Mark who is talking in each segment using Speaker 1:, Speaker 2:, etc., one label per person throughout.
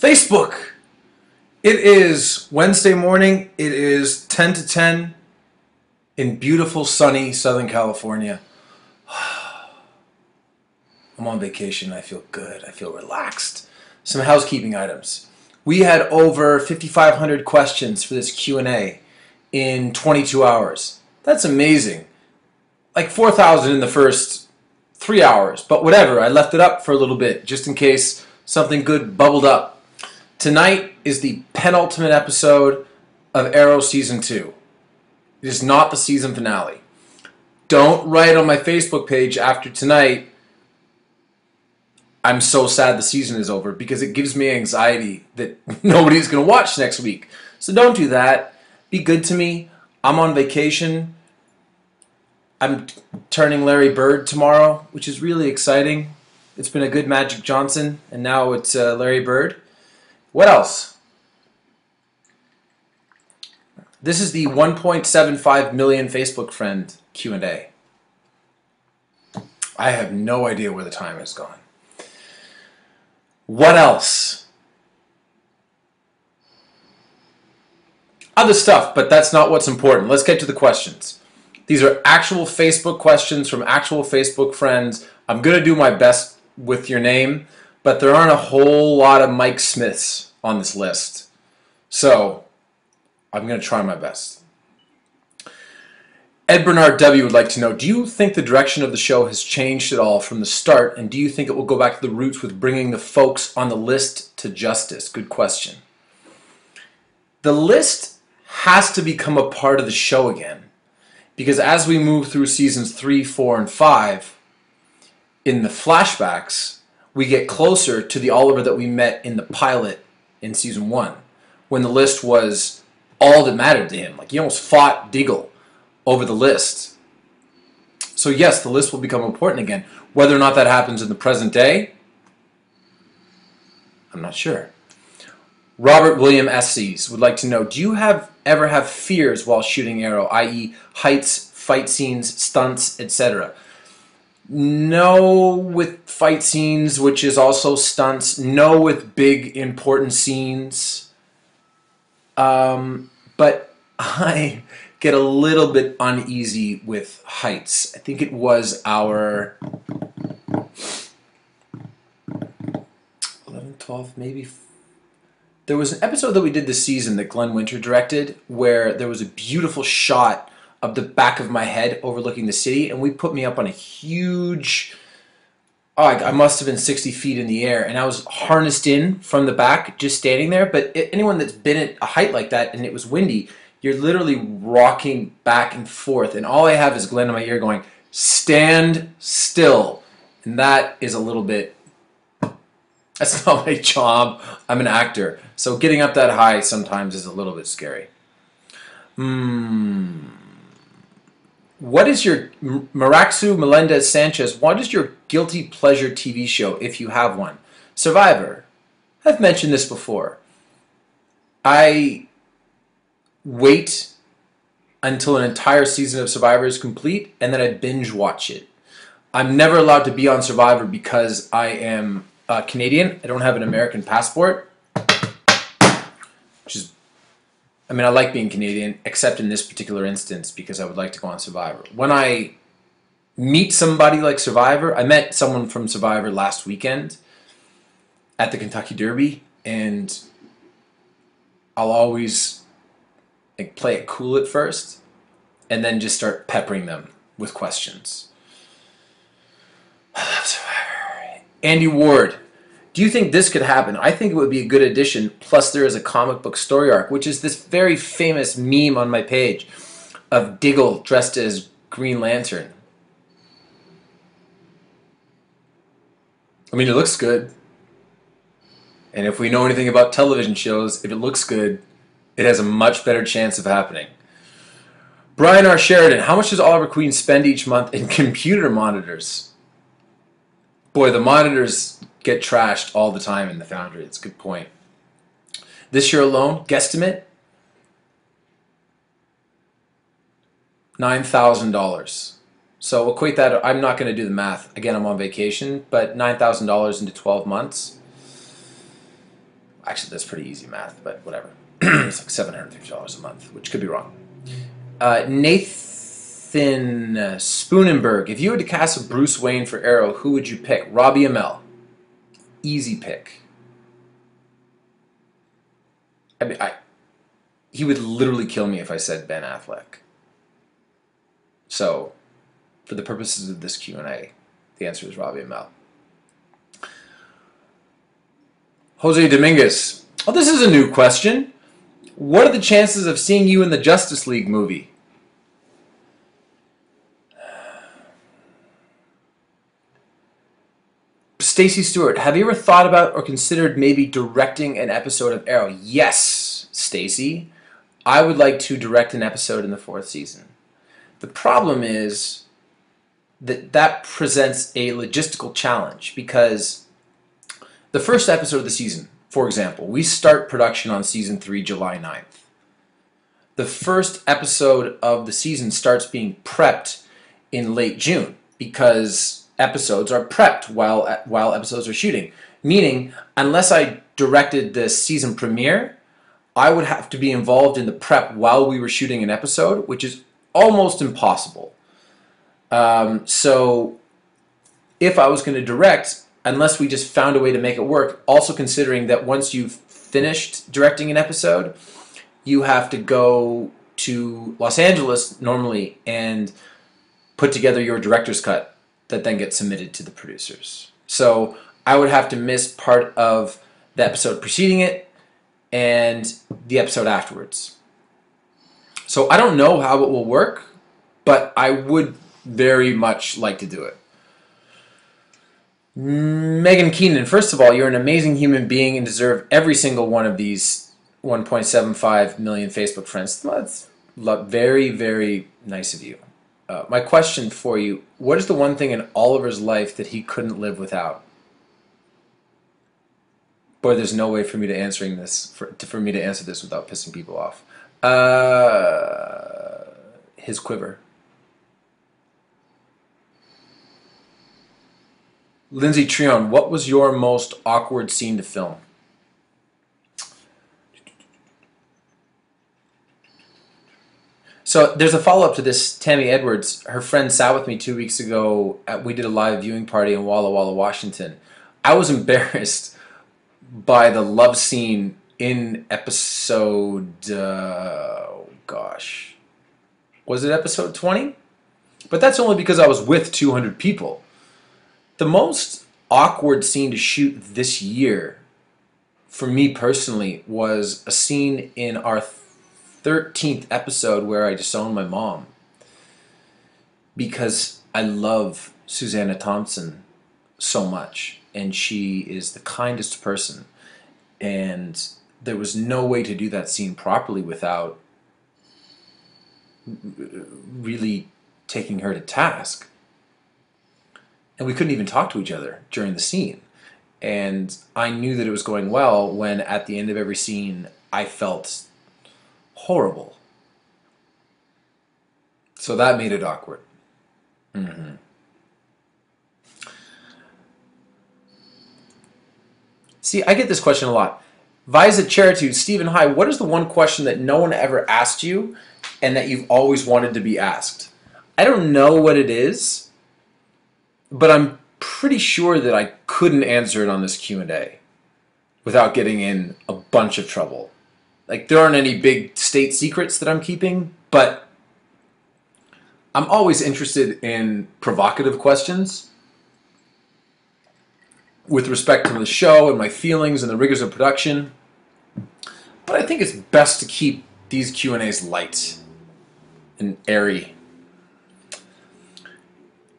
Speaker 1: Facebook. It is Wednesday morning. It is 10 to 10 in beautiful, sunny Southern California. I'm on vacation. I feel good. I feel relaxed. Some housekeeping items. We had over 5,500 questions for this Q&A in 22 hours. That's amazing. Like 4,000 in the first 3 hours, but whatever. I left it up for a little bit just in case something good bubbled up. Tonight is the penultimate episode of Arrow Season 2. It is not the season finale. Don't write on my Facebook page after tonight, I'm so sad the season is over, because it gives me anxiety that nobody's going to watch next week. So don't do that. Be good to me. I'm on vacation. I'm turning Larry Bird tomorrow, which is really exciting. It's been a good Magic Johnson, and now it's Larry Bird. What else? This is the 1.75 million Facebook friend Q&A. I have no idea where the time has gone. What else? Other stuff, but that's not what's important. Let's get to the questions. These are actual Facebook questions from actual Facebook friends. I'm going to do my best with your name, but there aren't a whole lot of Mike Smiths on this list. So I'm going to try my best. Ed Bernard W. would like to know, do you think the direction of the show has changed at all from the start, and do you think it will go back to the roots with bringing the folks on the list to justice? Good question. The list has to become a part of the show again, because as we move through seasons 3, 4, and 5, in the flashbacks, we get closer to the Oliver that we met in the pilot in season 1, when the list was all that mattered to him. Like, he almost fought Diggle over the list. So yes, the list will become important again. Whether or not that happens in the present day, I'm not sure. Robert William Esses would like to know, do you ever have fears while shooting Arrow, i.e. heights, fight scenes, stunts, etc.? No with fight scenes, which is also stunts. No with big, important scenes. But I get a little bit uneasy with heights. I think it was our 11, 12, maybe. There was an episode that we did this season that Glenn Winter directed where there was a beautiful shot of the back of my head overlooking the city, and we put me up on a huge, I must have been 60 feet in the air, and I was harnessed in from the back, just standing there. But anyone that's been at a height like that and it was windy, you're literally rocking back and forth, and all I have is Glenn in my ear going, stand still. And that is a little bit, that's not my job. I'm an actor. So getting up that high sometimes is a little bit scary. What is your, Maraxu Melendez Sanchez, what is your guilty pleasure TV show, if you have one? Survivor. I've mentioned this before. I wait until an entire season of Survivor is complete, and then I binge watch it. I'm never allowed to be on Survivor because I am Canadian. I don't have an American passport, which is, I mean, I like being Canadian, except in this particular instance because I would like to go on Survivor. When I meet somebody like Survivor, I met someone from Survivor last weekend at the Kentucky Derby, and I'll always like play it cool at first and then just start peppering them with questions. Andy Ward, do you think this could happen? I think it would be a good addition, plus there is a comic book story arc, which is this very famous meme on my page of Diggle dressed as Green Lantern. I mean, it looks good. And if we know anything about television shows, if it looks good, it has a much better chance of happening. Brian R. Sheridan, how much does Oliver Queen spend each month in computer monitors? Boy, the monitors get trashed all the time in the Foundry. It's a good point. This year alone, guesstimate, $9,000. So equate that, I'm not going to do the math. Again, I'm on vacation, but $9,000 into 12 months. Actually, that's pretty easy math, but whatever. It's like $750 a month, which could be wrong. Nathan Spoonenberg, if you had to cast a Bruce Wayne for Arrow, who would you pick? Robbie Amell. Easy pick. I mean, he would literally kill me if I said Ben Affleck. So, for the purposes of this Q&A, the answer is Robbie Amell. Jose Dominguez. Oh, this is a new question. What are the chances of seeing you in the Justice League movie? Stacy Stewart, have you ever thought about or considered maybe directing an episode of Arrow? Yes, Stacy. I would like to direct an episode in the 4th season. The problem is that presents a logistical challenge because the first episode of the season, for example, we start production on season 3 July 9th. The first episode of the season starts being prepped in late June because episodes are prepped while episodes are shooting. Meaning, unless I directed the season premiere, I would have to be involved in the prep while we were shooting an episode, which is almost impossible. So if I was going to direct, unless we just found a way to make it work, also considering that once you've finished directing an episode, you have to go to Los Angeles normally and put together your director's cut that then gets submitted to the producers. So I would have to miss part of the episode preceding it and the episode afterwards. So I don't know how it will work, but I would very much like to do it. Megan Keenan, first of all, you're an amazing human being and deserve every single one of these 1.75 million Facebook friends. That's very, very nice of you. My question for you, what is the one thing in Oliver's life that he couldn't live without? Boy, there's no way for me to answer this without pissing people off. His quiver. Lindsay Trion, what was your most awkward scene to film? So there's a follow-up to this. Tammy Edwards, her friend sat with me 2 weeks ago. We did a live viewing party in Walla Walla, Washington. I was embarrassed by the love scene in episode, was it episode 20? But that's only because I was with 200 people. The most awkward scene to shoot this year, for me personally, was a scene in our 13th episode where I disowned my mom. Because I love Susanna Thompson so much, and she is the kindest person. And there was no way to do that scene properly without really taking her to task. And we couldn't even talk to each other during the scene. And I knew that it was going well when at the end of every scene I felt horrible. So that made it awkward. Mm-hmm. See, I get this question a lot. Visa Charitude, Stephen, hi, what is the one question that no one ever asked you and that you've always wanted to be asked? I don't know what it is, but I'm pretty sure that I couldn't answer it on this Q&A without getting in a bunch of trouble. Like, there aren't any big state secrets that I'm keeping, but I'm always interested in provocative questions with respect to the show and my feelings and the rigors of production. But I think it's best to keep these Q&As light and airy.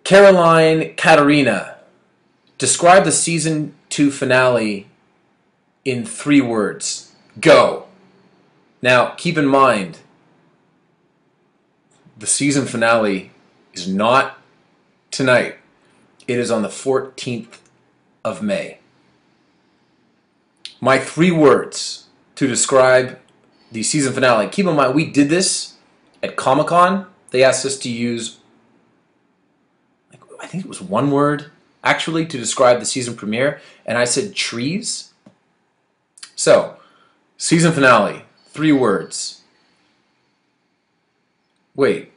Speaker 1: Caroline Katarina, describe the season 2 finale in 3 words. Go. Now, keep in mind, the season finale is not tonight. It is on the 14th of May. My 3 words to describe the season finale. Keep in mind, we did this at Comic-Con. They asked us to use, I think it was 1 word, actually, to describe the season premiere. And I said trees. So, season finale, 3 words. Wait,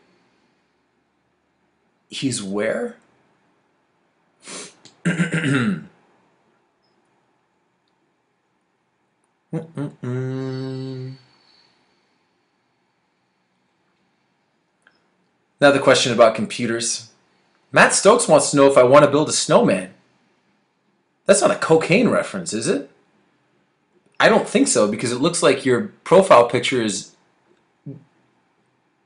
Speaker 1: he's where? Another question about computers. Matt Stokes wants to know if I want to build a snowman. That's not a cocaine reference, is it? I don't think so, because it looks like your profile picture is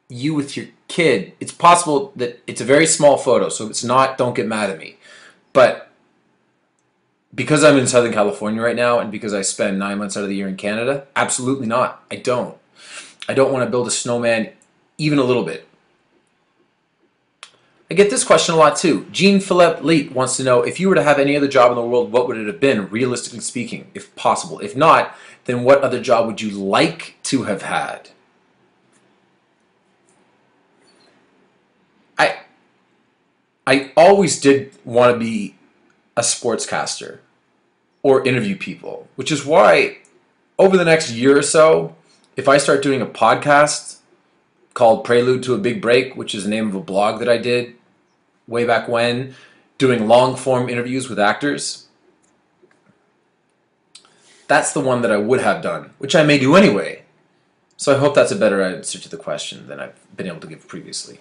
Speaker 1: you with your kid. It's possible that it's a very small photo, so if it's not, don't get mad at me. But because I'm in Southern California right now, and because I spend 9 months out of the year in Canada, absolutely not. I don't. I don't want to build a snowman even a little bit. I get this question a lot too. Jean-Philippe Leet wants to know, if you were to have any other job in the world, what would it have been, realistically speaking, if possible? If not, then what other job would you like to have had? I always did want to be a sportscaster or interview people, which is why over the next year or so, if I start doing a podcast called Prelude to a Big Break, which is the name of a blog that I did way back when, doing long-form interviews with actors, that's the one that I would have done, which I may do anyway. So I hope that's a better answer to the question than I've been able to give previously.